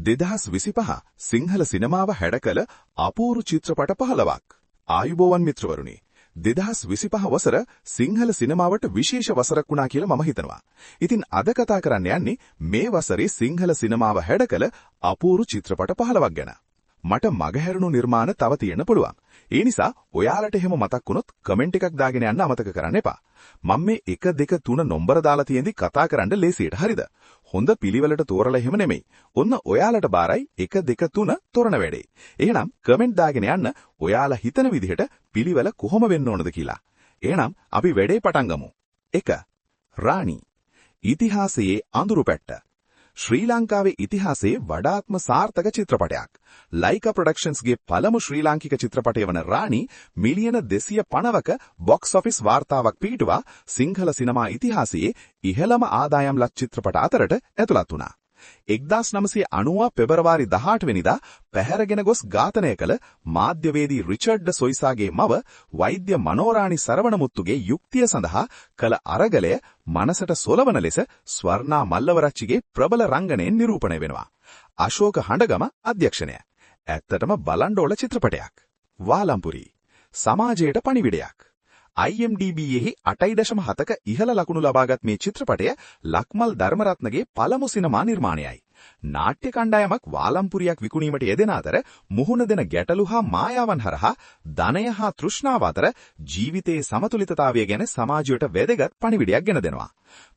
2025 සිංහල සිනමාව හැඩකළ අපූර්ව චිත්‍රපට 15ක්. ආයුබෝවන් මිත්‍රවරුනි. 2025 වසර සිංහල සිනමාවට විශේෂ වසරක් වුණා කියලා මම හිතනවා. ඉතින් අද කතා කරන්න යන්නේ මේ වසරේ සිංහල සිනමාව හැඩකළ අපූර්ව චිත්‍රපට 15ක් ගැන. මට මගහැරුණු නිර්මාණ තව තියෙන්න පුළුවන්. ඒ නිසා ඔයාලට එහෙම මතක් වුණොත් කමෙන්ට් එකක් දාගෙන යන්න අමතක කරන්න එපා. මම මේ 1 2 3 නම්බර දාලා තියෙන්දි කතා කරන්න ලේසියට හරිද? හොඳ පිළිවෙලට තෝරලා එහෙම නෙමෙයි. ඔන්න ඔයාලට බාරයි 1 2 3 තොරණ වැඩේ. එහෙනම් කමෙන්ට් දාගෙන යන්න ඔයාලා හිතන විදිහට පිළිවෙල කොහොම වෙන්න ඕනද කියලා. එහෙනම් අපි වැඩේ පටන් ගමු. 1. රාණි. ඉතිහාසයේ අඳුරු පැට්ට. ශ්‍රී ලංකාවේ ඉතිහාසයේ වඩාත්ම සාර්ථක චිත්‍රපටයක්. ලයිකා ප්‍රොඩක්ෂන්ස්ගේ පළමු ශ්‍රී ලාංකික චිත්‍රපටය වන රාණි මිලියන 250ක බොක්ස් ඔෆිස් වාර්තාවක් පිටුවා සිංහල සිනමා ඉතිහාසයේ ඉහළම ආදායම් ලත් චිත්‍රපට අතරට ඇතුළත් වුණා. 1990 පෙබරවාරි 18 වෙනිදා පැහැරගෙන ගොස් ඝාතනය කළ මාධ්‍යවේදී රිචඩ් සොයිසාගේ මව වෛද්‍ය මනෝරාණි සරවණමුත්තුගේ යුක්තිය සඳහා කළ අරගලය මනසට සොලවන ලෙස ස්වර්ණා මල්ලවරච්චිගේ ප්‍රබල රංගනයෙන් නිරූපණය වෙනවා. අශෝක හඬගම අධ්‍යක්ෂණය. ඇත්තටම බලන්න ඕන චිත්‍රපටයක්. වාලම්පුරි. සමාජයට පණිවිඩයක්. IMDb-යෙහි 8.7ක ඉහළ ලකුණු ලබාගත් මේ චිත්‍රපටය ලක්මල් ධර්මරත්නගේ පළමු සිනමා නිර්මාණයයි. නාට්‍ය කණ්ඩායමක් වාලම්පුරියක් විකුණීමට යෙදෙන අතර මුහුණ දෙන ගැටලු හා මායාවන් හරහා ධනය හා තෘෂ්ණාව අතර ජීවිතයේ සමතුලිතතාවය ගැන සමාජයට වැදගත් පණිවිඩයක් ගෙන දෙනවා.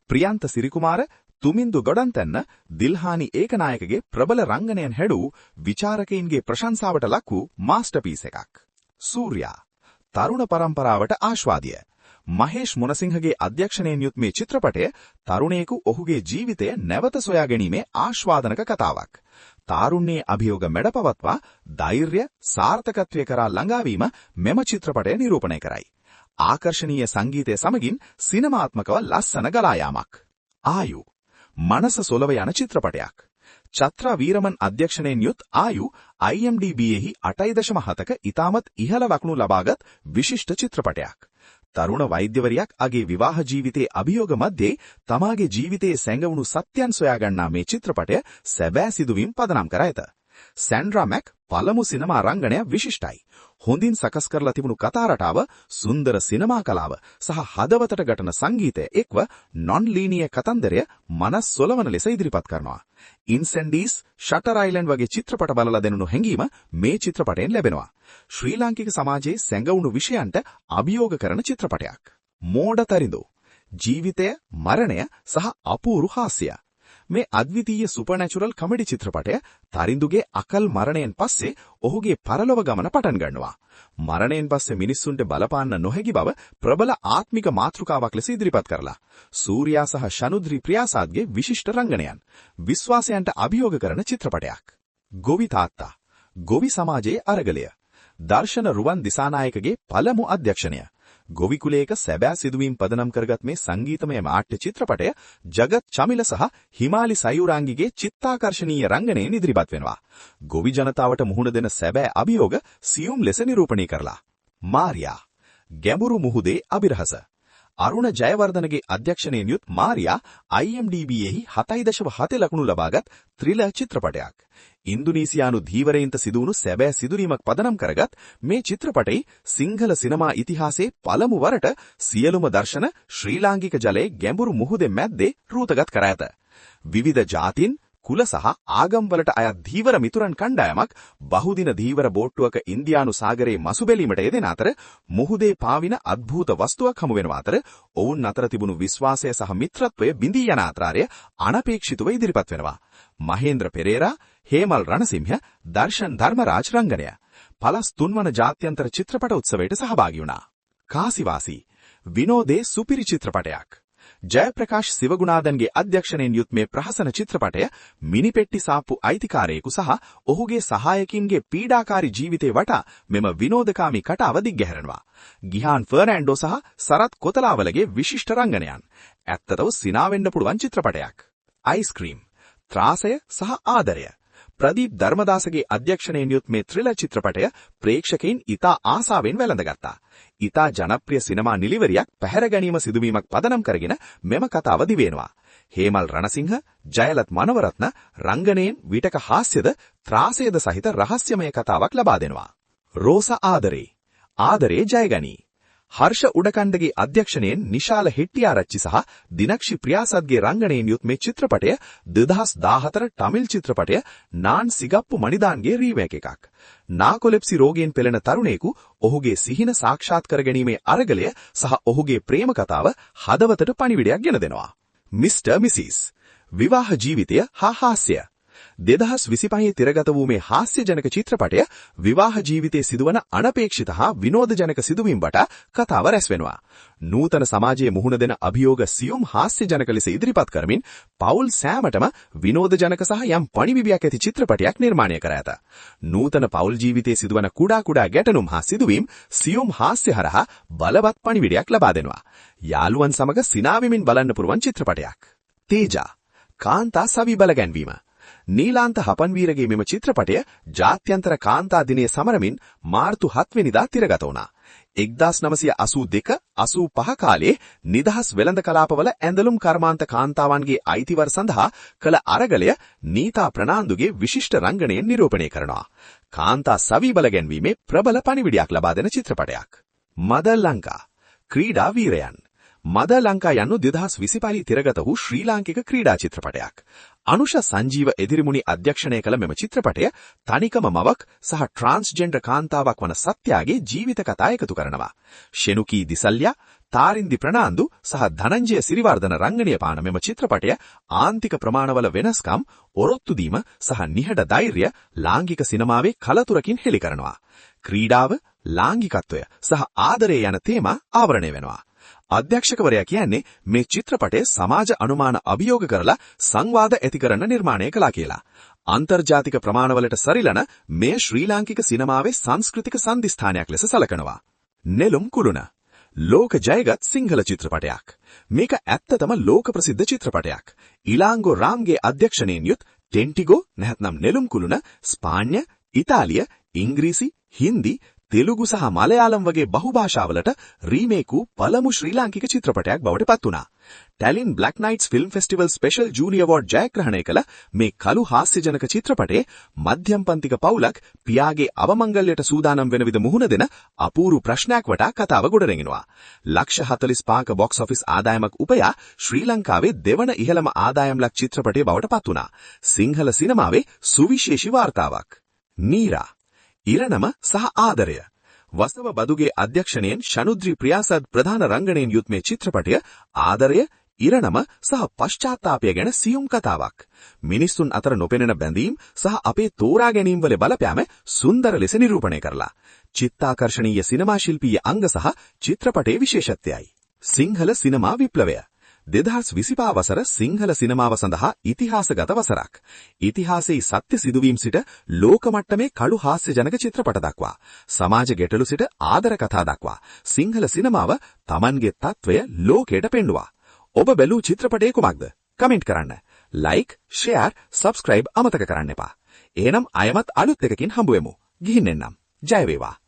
ප්‍රියන්ත සිරිකුමාර, තුමින්දු ගොඩන්තැන්න, දිල්හානි ඒකනායකගේ ප්‍රබල රංගනයන් හැඩූ විචාරකයින්ගේ ප්‍රශංසාවට ලක් වූ මාස්ටර්පීස් එකක්. සූර්යා. තරුණ පරම්පරාවට ආශ්වාදය. මහේෂ් මොනසිංහගේ අධ්‍යක්ෂණයෙන් යුත් මේ චිත්‍රපටය තරුණයෙකු ඔහුගේ ජීවිතය නැවත සොයා ගැනීමේ ආශ්වාදනක කතාවක්. තාරුණ්‍යයේ අභියෝග මැඩපවත්වා ධෛර්ය සාර්ථකත්වය කරා ළඟාවීම මෙම චිත්‍රපටය නිරූපණය කරයි. ආකර්ශනීය සංගීතය සමගින් සිනමාත්මකව ලස්සන ගලා යාමක්. ආයු. මනස සොලව යන චිත්‍රපටයක්. චත්‍රා වීරමන් අධ්‍යක්ෂණයෙන් යුත් ආයු IMDb-යෙහි 8.7ක ඉතාමත් ඉහළ ලකුණු ලබාගත් විශිෂ්ට චිත්‍රපටයක්. තරුණ වෛද්‍යවරියක් අගේ විවාහ ජීවිතයේ අභියෝග මැද්දේ තමාගේ ජීවිතයේ සැඟවුණු සත්‍යයන් සොයා ගන්නා මේ චිත්‍රපටය සැබෑ සිදුවීම් පදනම් කර ඇත. සැන්ඩ්‍රා මැක් පළමු සිනමා රංගනය විශිෂ්ටයි. හොඳින් සකස් කරලා තිබුණු කතා රටාව, සුන්දර සිනමා කලාව සහ හදවතට ගැටෙන සංගීතය එක්ව නොන්-ලීනියර් කතන්දරය මනස් සොලවන ලෙස ඉදිරිපත් කරනවා. ඉන්සෙන්ඩීස්, ෂටර් අයිලන්ඩ් වගේ චිත්‍රපට බලලා දෙනුණු හැඟීම මේ චිත්‍රපටයෙන් ලැබෙනවා. ශ්‍රී ලාංකික සමාජයේ සැඟවුණු විෂයන්ට අභියෝග කරන චිත්‍රපටයක්. මෝඩ තරිඳු. ජීවිතය, මරණය සහ අපූර්ව හාස්‍ය. මේ අද්විතීය සුපර්නැචරල් කොමඩි චිත්‍රපටය තරිඳුගේ අකල් මරණයෙන් පස්සේ ඔහුගේ පරලොව ගමන පටන් ගන්නවා. මරණයෙන් පස්සේ මිනිස්සුන්ට බලපාන්න නොහැකි බව ප්‍රබල ආත්මික මාතෘකාවක් ලෙස ඉදිරිපත් කරලා. සූර්යා සහ ශනුද්‍රි ප්‍රියාසාද්ගේ විශිෂ්ට රංගනයන් විශ්වාසයන්ට අභියෝග කරන චිත්‍රපටයක්. ගොවි තාත්තා. ගොවි සමාජයේ අරගලය. දර්ශන රුවන් දිසානායකගේ පළමු අධ්‍යක්ෂණය. ගොවි කුලයක සැබෑ සිදුවීම් පදනම් කරගත් මේ සංගීතමය නාට්‍ය චිත්‍රපටය ජගත් චමිල සහ හිමාලි සයුරාංගිගේ චිත්තාකර්ෂණීය රංගනයෙන් ඉදිරිපත් වෙනවා. ගොවි ජනතාවට මුහුණ දෙන සැබෑ අභියෝග සියුම් ලෙස නිරූපණය කරලා. මාරියා. ගැඹුරු මුහුදේ අභිරහස. අරුණ ජයවර්ධනගේ අධ්‍යක්ෂණයෙන් යුත් මාරියා IMDb-යෙහි 7.7 ලකුණු ලබාගත් ත්‍රිලර් චිත්‍රපටයක්. ඉන්දුනීසියානු ධීවරයින්ට සිදුවුණු සැබෑ සිදුවීමක් පදනම් කරගත් මේ චිත්‍රපටයේ සිංහල සිනමා ඉතිහාසයේ පළමු වරට සියලුම දර්ශන ශ්‍රී ලාංකික ජලයේ ගැඹුරු මුහුදේ මැද්දේ රූතගත කර ඇත. විවිධ ජාතීන්, කුල සහ ආගම්වලට අයත් ධීවර මිතුරන් කණ්ඩායමක් බහුදින ධීවර බෝට්ටුවක ඉන්දියානු සාගරයේ මසු බැලීමට යෙදෙන අතර මුහුදේ පාවින අద్භූත වස්තුවක් හමු වෙන අතර ඔවුන් අතර තිබුණු විශ්වාසය සහ මිත්‍රත්වය බිඳී යන අතරාරය අනපේක්ෂිතව ඉදිරිපත් වෙනවා. මහේන්ද්‍ර පෙරේරා, හේමල් රණසිංහ, දර්ශන් ධර්මරාජ් රංගනය. පළස් 3 වන ජාත්‍යන්තර චිත්‍රපට උත්සවයට සහභාගී වුණා. කාසිවාසී. විනෝදේ සුපිරි චිත්‍රපටයක්. ජයප්‍රකාශ් සිවගුණාදන්ගේ අධ්‍යක්ෂණයෙන් යුත් මේ ප්‍රහසන චිත්‍රපටය මිනිපෙට්ටි සාප්පු අයිතිකාරයෙකු සහ ඔහුගේ සහායකින්ගේ පීඩාකාරී ජීවිතේ වටා මෙම විනෝදකාමී කතාව දිග්ගැහෙරනවා. ගිහාන් ෆර්නැන්ඩෝ සහ සරත් කොතලාවලගේ විශිෂ්ට රංගනයන්. ඇත්තටම සිනාවෙන්න පුළුවන් චිත්‍රපටයක්. අයිස්ක්‍රීම්. ත්‍රාසය සහ ආදරය. ප්‍රදීප් ධර්මදාසගේ අධ්‍යක්ෂණයෙන් යුත් මේ ත්‍රිලර් චිත්‍රපටය ප්‍රේක්ෂකයින් ඉතා ආසාවෙන් වැළඳගත්තා. ඉතා ජනප්‍රිය සිනමා නිලිවරියක් පැහැර ගැනීම සිදුවීමක් පදනම් කරගෙන මෙම කතාව දිවෙනවා. හේමල් රණසිංහ, ජයලත් මනවරත්න රංගනයෙන් විටක හාස්‍යද ත්‍රාසයද සහිත රහස්‍යමය කතාවක් ලබා දෙනවා. රෝසා ආදරේ ජයගනී. හර්ෂ උඩකණ්ඩගේ අධ්‍යක්ෂණයෙන් නිශාල හෙට්ටිආරච්චි සහ දිනක්ෂි ප්‍රියාසත්ගේ රංගනයෙන් යුත් මේ චිත්‍රපටය 2014 තමිල් චිත්‍රපටය නාන් සිගප්පු මනිදාන්ගේ රීමේක් එකක්. නාකොලෙප්සි රෝගයෙන් පෙළෙන තරුණයෙකු ඔහුගේ සිහින සාක්ෂාත් කර ගැනීමේ අරගලය සහ ඔහුගේ ප්‍රේම කතාව හදවතට පණිවිඩයක් ගෙන දෙනවා. මිස්ටර් මිසිස් විවාහ ජීවිතය හා හාස්‍ය 2025 තිරගත වූ මේ හාස්‍යජනක චිත්‍රපටය විවාහ ජීවිතයේ සිදුවන අනපේක්ෂිත හා විනෝදජනක සිදුවීම් වටා කතාව රැස් වෙනවා. නූතන සමාජයේ මුහුණ දෙන අභියෝග සියුම් හාස්‍යජනක ලෙස ඉදිරිපත් කරමින් පවුල් සෑමටම විනෝදජනක සහ යම් පණිවිඩයක් ඇති චිත්‍රපටයක් නිර්මාණය කර ඇත. නූතන පවුල් ජීවිතයේ සිදුවන කුඩා ගැටලුම් හා සිදුවීම් සියුම් හාස්‍ය හරහා බලවත් පණිවිඩයක් ලබා දෙනවා. යාළුවන් සමග සිනාවෙමින් බලන්න පුරුවන් චිත්‍රපටයක්. තේජා කාන්තා සවි බලගැන්වීම නීලාන්ත හපන්වීරගේ මෙම චිත්‍රපටය ජාත්‍යන්තර කාන්තා දිනය සමරමින් මාර්තු 7 වෙනිදා තිරගත වුණා. 1982-85 කාලයේ නිදහස් වෙළඳ කලාපවල ඇඳලුම් කර්මාන්ත කාන්තාවන්ගේ අයිතිවර සඳහා කළ අරගලය නීතා ප්‍රනාන්දුගේ විශිෂ්ට රංගනයෙන් නිරූපණය කරනවා. කාන්තා සවි බලගැන්වීමේ ප්‍රබල පණිවිඩයක් ලබා දෙන චිත්‍රපටයක්. මදර් ලංකා ක්‍රීඩා වීරයන් මදර් ලංකා යනු 2025 තිරගත වූ ශ්‍රී ලාංකික ක්‍රීඩා චිත්‍රපටයක්. අනුෂ සංජීව එදිරිමුනි අධ්‍යක්ෂණය කළ මෙම චිත්‍රපටය තනිකම මවක් සහ ට්‍රාන්ස්ජෙන්ඩර් කාන්තාවක් වන සත්‍යාගේ ජීවිත කතා එකතු කරනවා. ශෙනුකී දිසල්යා, තාරින්දි ප්‍රනාන්දු සහ ධනංජය සිරිවර්ධන රංගනීය පාන මෙම චිත්‍රපටය ආන්තික ප්‍රමාණවල වෙනස්කම්, ඔරොත්තු දීම සහ නිහඬ ධෛර්යය ලාංගික සිනමාවේ කලතුරකින් හෙළි කරනවා. ක්‍රීඩාව, ලාංගිකත්වය සහ ආදරය යන තේමා ආවරණය වෙනවා. අධ්‍යක්ෂකවරයා කියන්නේ මේ චිත්‍රපටය සමාජ අනුමාන අභියෝග කරලා සංවාද ඇති කරන්න නිර්මාණය කළා කියලා. අන්තර්ජාතික ප්‍රමාණවලට සරිලන මේ ශ්‍රී ලාංකික සිනමාවේ සංස්කෘතික සන්ධිස්ථානයක් ලෙස සැලකනවා. නෙළුම් කුළුණ ලෝක ජයගත් සිංහල චිත්‍රපටයක්. මේක ඇත්තටම ලෝක ප්‍රසිද්ධ චිත්‍රපටයක්. ඉලාංගෝ රාම්ගේ අධ්‍යක්ෂණයෙන් යුත් ටෙන්ටිගෝ නැත්නම් නෙළුම් කුළුණ ස්පාඤ්ඤ, ඉතාලිය, ඉංග්‍රීසි, හින්දි, තෙලුගු සහ මලයාලම් වගේ බහුභාෂාවලට රීමේක් වූ පළමු ශ්‍රී ලාංකික චිත්‍රපටයක් බවට පත් වුණා. Tallinn black nights film festival special junior award ජයග්‍රහණය කළ මේ කළු හාස්‍යජනක චිත්‍රපටයේ මධ්‍යම පන්තික පවුලක් පියාගේ අවමංගල්‍යයට සූදානම් වෙන විට මුහුණ දෙන අපූර්ව ප්‍රශ්නයක් වටා කතාව ගොඩනගෙනවා. ලක්ෂ 45ක බොක්ස් ඔෆිස් ආදායමක් උපයා ශ්‍රී ලංකාවේ දෙවන ඉහළම ආදායම් ලක් චිත්‍රපටය බවට පත් වුණා. සිංහල සිනමාවේ සුවිශේෂී වාර්තාවක්. නීරා ඉරණම සහ ආදරය වසව බදුගේ අධ්‍යක්ෂණයෙන් ශනුද්‍රි ප්‍රියාසත් ප්‍රධාන රංගනයෙන් යුත් මේ චිත්‍රපටය ආදරය, ඉරණම සහ පශ්චාත්තාපය ගැන සියුම් කතාවක්. මිනිසුන් අතර නොපෙනෙන බැඳීම් සහ අපේ තෝරා ගැනීම් වල බලපෑම සුන්දර ලෙස නිරූපණය කරලා. චිත්තාකර්ෂණීය සිනමා ශිල්පීය අංග සහ චිත්‍රපටයේ විශේෂත්වයයි. සිංහල සිනමා විප්ලවය 2025 වසර සිංහල සිනමාව සඳහා ඉතිහාසගත වසරක්. ඉතිහාසයේ සත්‍ය සිදුවීම් සිට ලෝක මට්ටමේ කළු හාස්‍යජනක චිත්‍රපට දක්වා සමාජ ගැටලු සිට ආදර කතා දක්වා සිංහල සිනමාව Tamanගේ තත්වය ලෝකයට පෙන්වුවා. ඔබ බැලූ චිත්‍රපටය කුමක්ද? කමෙන්ට් කරන්න. ලයික්, ෂෙයාර්, සබ්ස්ක්‍රයිබ් අමතක කරන්න එපා. එහෙනම් අයමත් අලුත් එකකින් හම්බ වෙමු. ගිහින් එන්නම්. ජය වේවා.